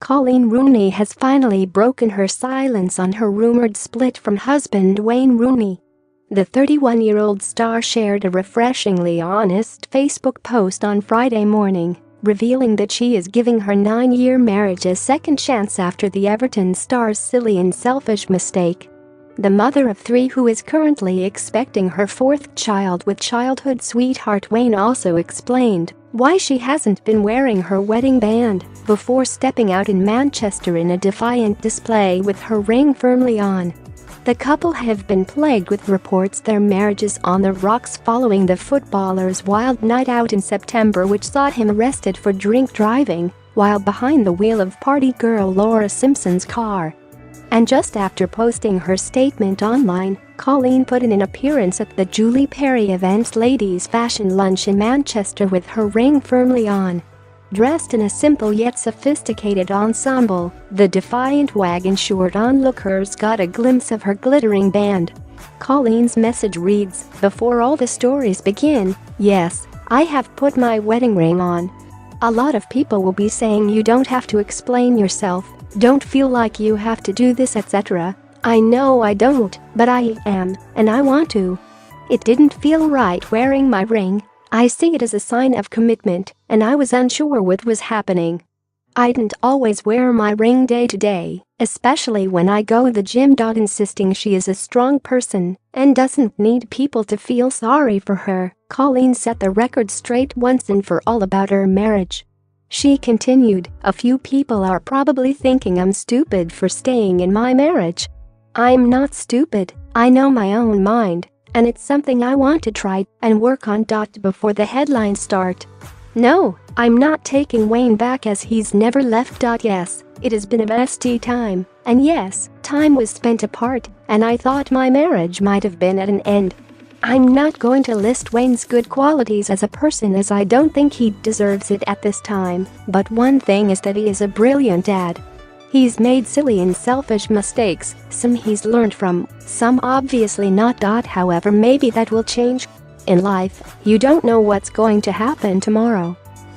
Coleen Rooney has finally broken her silence on her rumored split from husband Wayne Rooney. The 31-year-old star shared a refreshingly honest Facebook post on Friday morning, revealing that she is giving her 9-year marriage a second chance after the Everton star's silly and selfish mistake. The mother of 3 who is currently expecting her 4th child with childhood sweetheart Wayne also explained why she hasn't been wearing her wedding band before stepping out in Manchester in a defiant display with her ring firmly on. The couple have been plagued with reports their marriage is on the rocks following the footballer's wild night out in September, which saw him arrested for drink driving while behind the wheel of party girl Laura Simpson's car. And just after posting her statement online, Coleen put in an appearance at the Julie Perry event's ladies' fashion lunch in Manchester with her ring firmly on. Dressed in a simple yet sophisticated ensemble, the defiant wagon-short onlookers got a glimpse of her glittering band. Coleen's message reads, "Before all the stories begin, yes, I have put my wedding ring on. A lot of people will be saying you don't have to explain yourself, don't feel like you have to do this, etc. I know I don't, but I am, and I want to. It didn't feel right wearing my ring. I see it as a sign of commitment, and I was unsure what was happening. I didn't always wear my ring day to day, especially when I go to the gym. Insisting she is a strong person and doesn't need people to feel sorry for her, Coleen set the record straight once and for all about her marriage. She continued, "A few people are probably thinking I'm stupid for staying in my marriage. I'm not stupid, I know my own mind, and it's something I want to try and work on." Before the headlines start. "No, I'm not taking Wayne back as he's never left. Yes, it has been a messy time, and yes, time was spent apart, and I thought my marriage might have been at an end. I'm not going to list Wayne's good qualities as a person as I don't think he deserves it at this time, but one thing is that he is a brilliant dad. He's made silly and selfish mistakes, some he's learned from, some obviously not. However, maybe that will change. In life, you don't know what's going to happen tomorrow."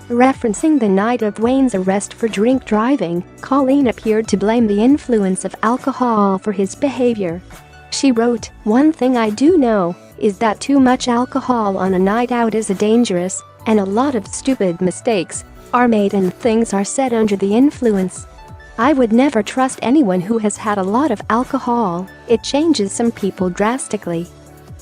Referencing the night of Wayne's arrest for drink driving, Coleen appeared to blame the influence of alcohol for his behavior. She wrote, "One thing I do know is that too much alcohol on a night out is dangerous, and a lot of stupid mistakes are made and things are said under the influence. I would never trust anyone who has had a lot of alcohol, it changes some people drastically.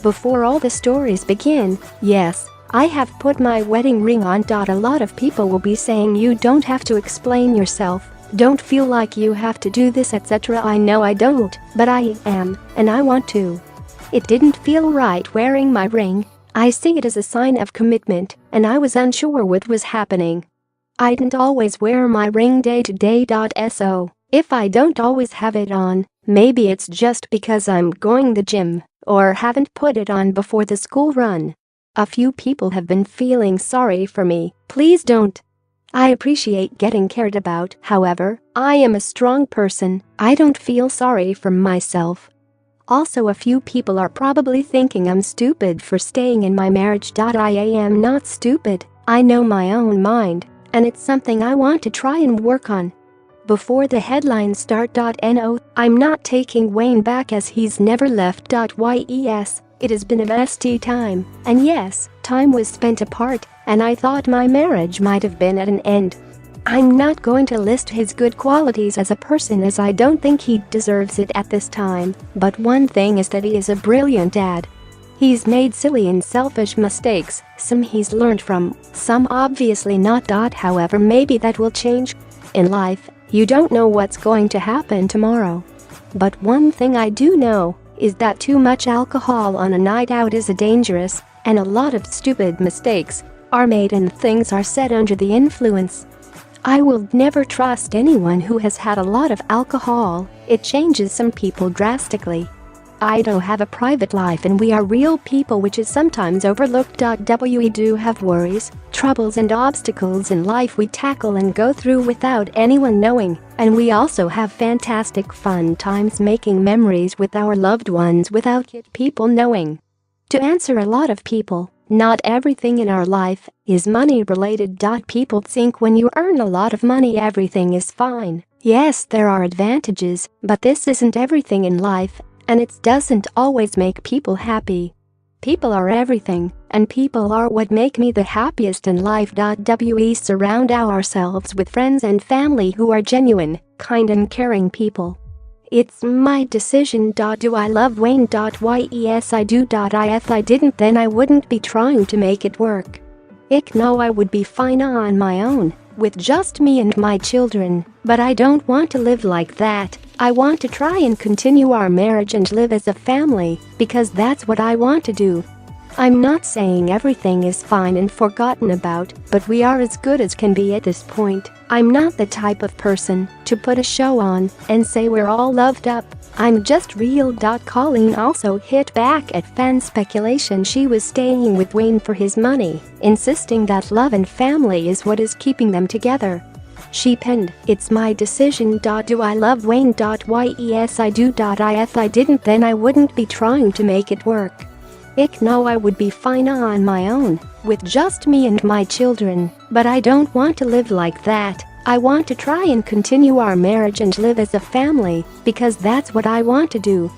Before all the stories begin, yes, I have put my wedding ring on. A lot of people will be saying you don't have to explain yourself, don't feel like you have to do this, etc. I know I don't, but I am, and I want to. It didn't feel right wearing my ring. I see it as a sign of commitment, and I was unsure what was happening. I didn't always wear my ring day to day. So, if I don't always have it on, maybe it's just because I'm going to the gym or haven't put it on before the school run. A few people have been feeling sorry for me, please don't. I appreciate getting cared about, however, I am a strong person, I don't feel sorry for myself. Also, a few people are probably thinking I'm stupid for staying in my marriage. I am not stupid, I know my own mind, and it's something I want to try and work on." Before the headlines start. No, I'm not taking Wayne back as he's never left. Yes, it has been a messy time, and yes, time was spent apart, and I thought my marriage might have been at an end. I'm not going to list his good qualities as a person as I don't think he deserves it at this time, but one thing is that he is a brilliant dad. He's made silly and selfish mistakes, some he's learned from, some obviously not. However, maybe that will change. In life, you don't know what's going to happen tomorrow. But one thing I do know is that too much alcohol on a night out is dangerous, and a lot of stupid mistakes are made and things are said under the influence. I will never trust anyone who has had a lot of alcohol, it changes some people drastically. I do have a private life and we are real people, which is sometimes overlooked. We do have worries, troubles and obstacles in life we tackle and go through without anyone knowing, and we also have fantastic fun times making memories with our loved ones without people knowing. To answer a lot of people, not everything in our life is money related. People think when you earn a lot of money everything is fine. Yes, there are advantages, but this isn't everything in life, and it doesn't always make people happy. People are everything, and people are what make me the happiest in life. We surround ourselves with friends and family who are genuine, kind and caring people. It's my decision. Do I love Wayne? Yes I do. If I didn't, then I wouldn't be trying to make it work. No, I would be fine on my own, with just me and my children, but I don't want to live like that. I want to try and continue our marriage and live as a family, because that's what I want to do. I'm not saying everything is fine and forgotten about, but we are as good as can be at this point. I'm not the type of person to put a show on and say we're all loved up. I'm just real. Coleen also hit back at fan speculation she was staying with Wayne for his money, insisting that love and family is what is keeping them together. She penned, "It's my decision. Do I love Wayne? Yes I do. If I didn't, then I wouldn't be trying to make it work. No, I would be fine on my own, with just me and my children, but I don't want to live like that. I want to try and continue our marriage and live as a family, because that's what I want to do.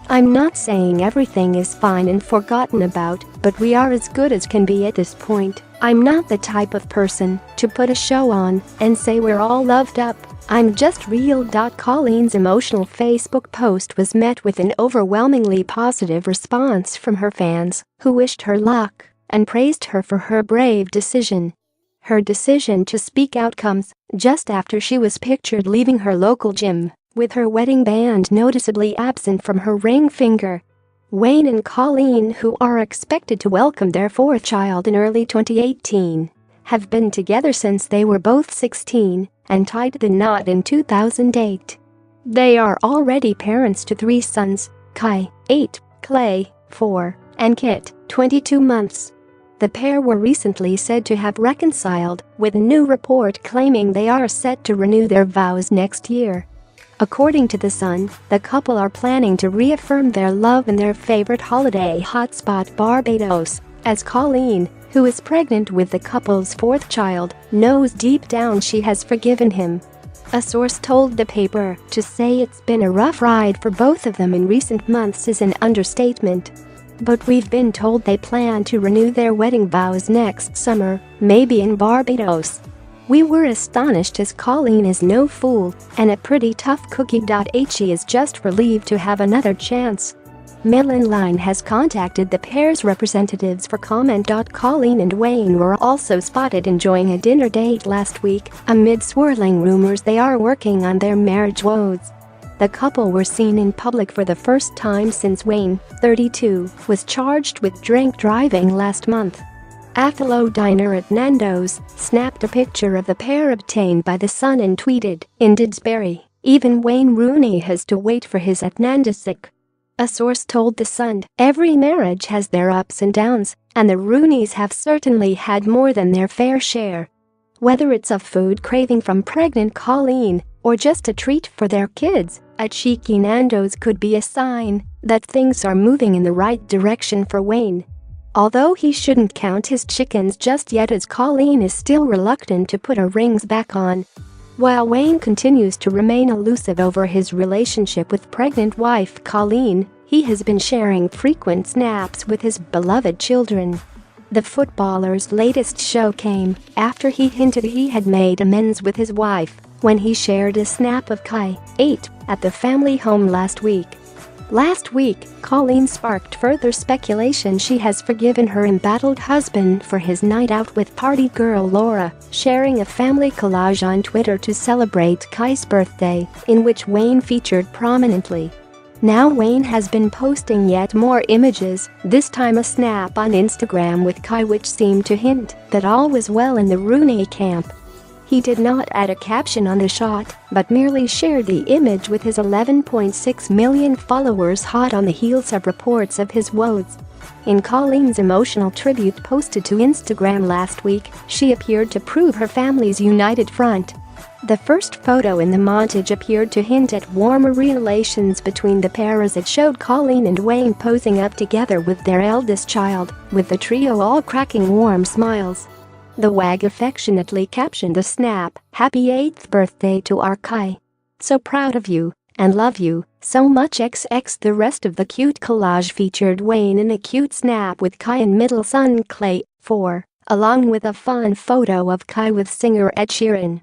I'm not saying everything is fine and forgotten about, but we are as good as can be at this point. I'm not the type of person to put a show on and say we're all loved up. I'm just real." Coleen's emotional Facebook post was met with an overwhelmingly positive response from her fans, who wished her luck and praised her for her brave decision. Her decision to speak out comes just after she was pictured leaving her local gym, with her wedding band noticeably absent from her ring finger. Wayne and Coleen, who are expected to welcome their fourth child in early 2018, have been together since they were both 16 and tied the knot in 2008. They are already parents to 3 sons, Kai, 8, Clay, 4, and Kit, 22 months. The pair were recently said to have reconciled, with a new report claiming they are set to renew their vows next year. According to The Sun, the couple are planning to reaffirm their love in their favorite holiday hotspot Barbados, as Coleen, who is pregnant with the couple's 4th child, knows deep down she has forgiven him. A source told the paper, "To say it's been a rough ride for both of them in recent months is an understatement. But we've been told they plan to renew their wedding vows next summer, maybe in Barbados. We were astonished as Coleen is no fool and a pretty tough cookie. She is just relieved to have another chance." Mail-in Line has contacted the pair's representatives for comment. Coleen and Wayne were also spotted enjoying a dinner date last week, amid swirling rumors they are working on their marriage woes. The couple were seen in public for the first time since Wayne, 32, was charged with drink driving last month. A fellow diner at Nando's snapped a picture of the pair obtained by The Sun and tweeted, "In Didsbury, even Wayne Rooney has to wait for his at Nando's." A source told The Sun, "Every marriage has their ups and downs, and the Rooneys have certainly had more than their fair share. Whether it's a food craving from pregnant Coleen or just a treat for their kids, a cheeky Nando's could be a sign that things are moving in the right direction for Wayne." Although he shouldn't count his chickens just yet, as Coleen is still reluctant to put her rings back on. While Wayne continues to remain elusive over his relationship with pregnant wife Coleen, he has been sharing frequent snaps with his beloved children. The footballer's latest show came after he hinted he had made amends with his wife when he shared a snap of Kai, 8, at the family home last week. Last week, Coleen sparked further speculation she has forgiven her embattled husband for his night out with party girl Laura, sharing a family collage on Twitter to celebrate Kai's birthday, in which Wayne featured prominently. Now Wayne has been posting yet more images, this time a snap on Instagram with Kai which seemed to hint that all was well in the Rooney camp. He did not add a caption on the shot, but merely shared the image with his 11.6 million followers hot on the heels of reports of his woes. In Coleen's emotional tribute posted to Instagram last week, she appeared to prove her family's united front. The first photo in the montage appeared to hint at warmer relations between the pair, as it showed Coleen and Wayne posing up together with their eldest child, with the trio all cracking warm smiles. The wag affectionately captioned the snap, "Happy 8th birthday to our Kai." So proud of you and love you so much XX. The rest of the cute collage featured Wayne in a cute snap with Kai and middle son Clay, 4, along with a fun photo of Kai with singer Ed Sheeran.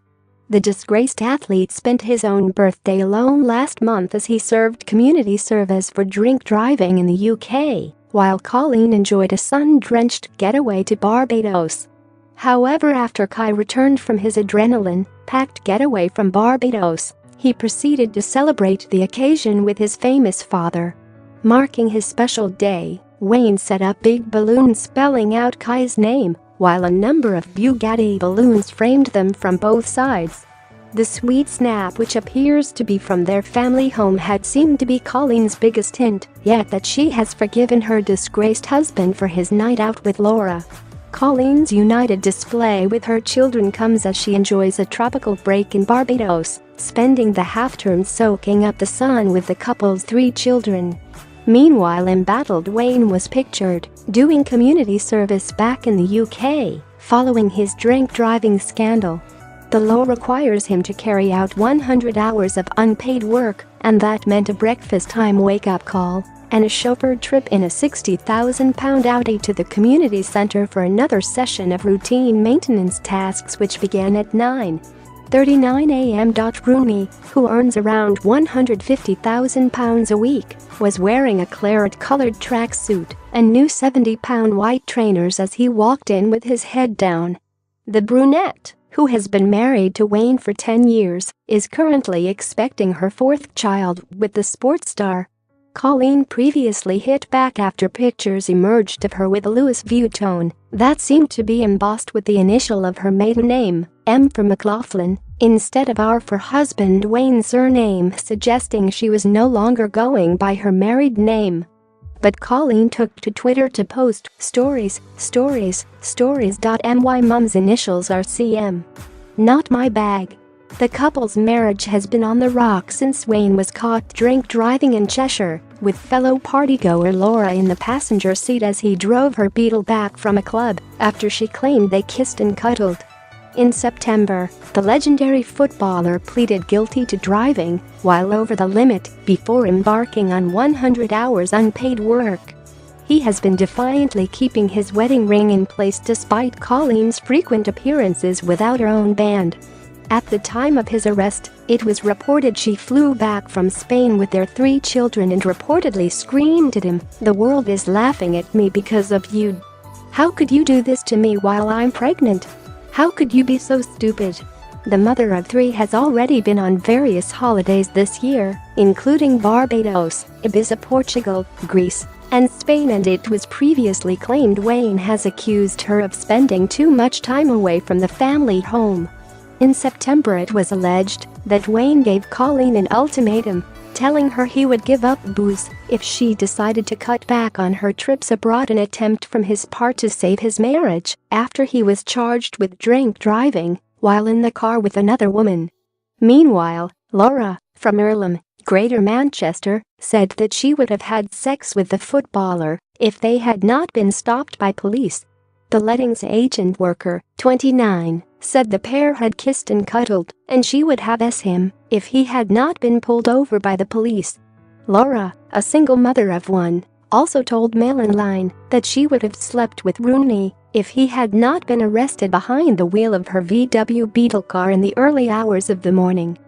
The disgraced athlete spent his own birthday alone last month as he served community service for drink driving in the UK, while Coleen enjoyed a sun-drenched getaway to Barbados. However, after Kai returned from his adrenaline-packed getaway from Barbados, he proceeded to celebrate the occasion with his famous father. Marking his special day, Wayne set up big balloons spelling out Kai's name, while a number of Bugatti balloons framed them from both sides. The sweet snap, which appears to be from their family home, had seemed to be Coleen's biggest hint yet that she has forgiven her disgraced husband for his night out with Laura. Coleen's united display with her children comes as she enjoys a tropical break in Barbados, spending the half-term soaking up the sun with the couple's 3 children. Meanwhile, embattled Wayne was pictured doing community service back in the UK following his drink driving scandal. The law requires him to carry out 100 hours of unpaid work, and that meant a breakfast time wake-up call and a chauffeured trip in a £60,000 Audi to the community centre for another session of routine maintenance tasks, which began at 9:39 a.m. Rooney, who earns around £150,000 a week, was wearing a claret-coloured tracksuit and new £70 white trainers as he walked in with his head down. The brunette, who has been married to Wayne for 10 years, is currently expecting her 4th child with the sports star. Coleen previously hit back after pictures emerged of her with a Louis Vuitton that seemed to be embossed with the initial of her maiden name, M for McLaughlin, instead of R for husband Wayne's surname, suggesting she was no longer going by her married name. But Coleen took to Twitter to post stories. My mum's initials are CM. Not my bag. The couple's marriage has been on the rocks since Wayne was caught drink driving in Cheshire, with fellow partygoer Laura in the passenger seat as he drove her Beetle back from a club after she claimed they kissed and cuddled. In September, the legendary footballer pleaded guilty to driving while over the limit before embarking on 100 hours unpaid work. He has been defiantly keeping his wedding ring in place despite Coleen's frequent appearances without her own band. At the time of his arrest, it was reported she flew back from Spain with their 3 children and reportedly screamed at him, "The world is laughing at me because of you. How could you do this to me while I'm pregnant? How could you be so stupid?" The mother of 3 has already been on various holidays this year, including Barbados, Ibiza, Portugal, Greece, and Spain, and it was previously claimed Wayne has accused her of spending too much time away from the family home. In September, it was alleged that Wayne gave Coleen an ultimatum, telling her he would give up booze if she decided to cut back on her trips abroad, an attempt from his part to save his marriage after he was charged with drink driving while in the car with another woman. Meanwhile, Laura, from Earlham, Greater Manchester, said that she would have had sex with the footballer if they had not been stopped by police. The lettings agent worker, 29, said the pair had kissed and cuddled, and she would have him if he had not been pulled over by the police. Laura, a single mother of 1, also told Mail Online that she would have slept with Rooney if he had not been arrested behind the wheel of her VW Beetle car in the early hours of the morning.